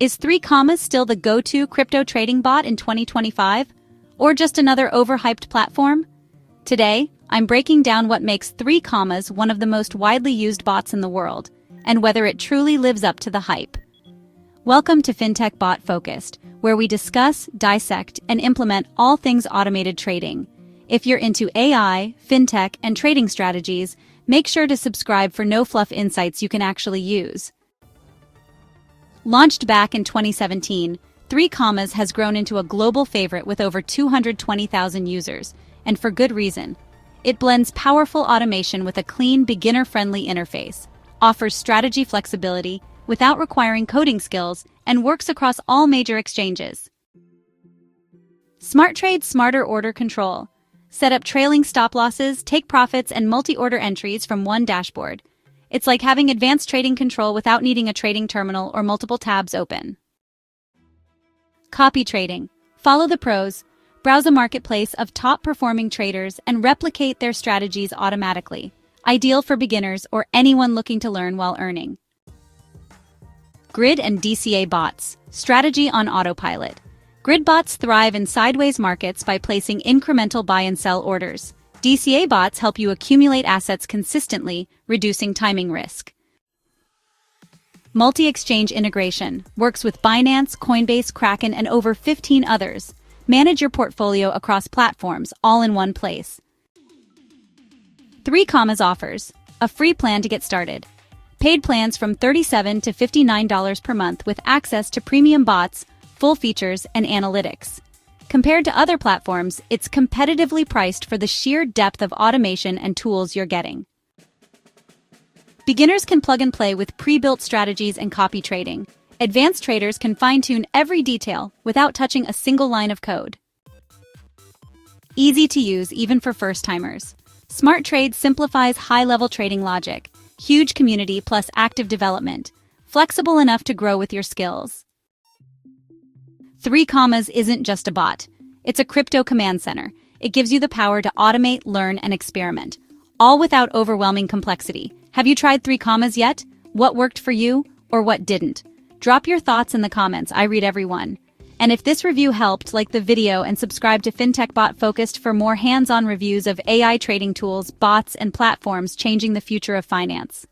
Is 3Commas still the go-to crypto trading bot in 2025? Or just another overhyped platform? Today, I'm breaking down what makes 3Commas one of the most widely used bots in the world, and whether it truly lives up to the hype. Welcome to FinTech Bot Focused, where we discuss, dissect, and implement all things automated trading. If you're into AI, FinTech, and trading strategies, make sure to subscribe for no-fluff insights you can actually use. Launched back in 2017, 3Commas has grown into a global favorite with over 220,000 users, and for good reason. It blends powerful automation with a clean, beginner-friendly interface, offers strategy flexibility without requiring coding skills, and works across all major exchanges. SmartTrade Smarter Order Control. Set up trailing stop losses, take profits, and multi-order entries from one dashboard. It's like having advanced trading control without needing a trading terminal or multiple tabs open. Copy trading. Follow the pros. Browse a marketplace of top-performing traders and replicate their strategies automatically. Ideal for beginners or anyone looking to learn while earning. Grid and DCA Bots. Strategy on autopilot. Grid bots thrive in sideways markets by placing incremental buy and sell orders. DCA bots help you accumulate assets consistently, reducing timing risk. Multi-exchange integration works with Binance, Coinbase, Kraken, and over 15 others. Manage your portfolio across platforms, all in one place. 3Commas offers a free plan to get started. Paid plans from $37 to $59 per month with access to premium bots, full features, and analytics. Compared to other platforms, it's competitively priced for the sheer depth of automation and tools you're getting. Beginners can plug and play with pre-built strategies and copy trading. Advanced traders can fine-tune every detail without touching a single line of code. Easy to use even for first-timers. SmartTrade simplifies high-level trading logic, huge community plus active development, flexible enough to grow with your skills. 3Commas isn't just a bot. It's a crypto command center. It gives you the power to automate, learn, and experiment, all without overwhelming complexity. Have you tried 3Commas yet? What worked for you, or what didn't? Drop your thoughts in the comments. I read every one. And if this review helped, like the video and subscribe to FinTech Bot Focused for more hands-on reviews of AI trading tools, bots, and platforms changing the future of finance.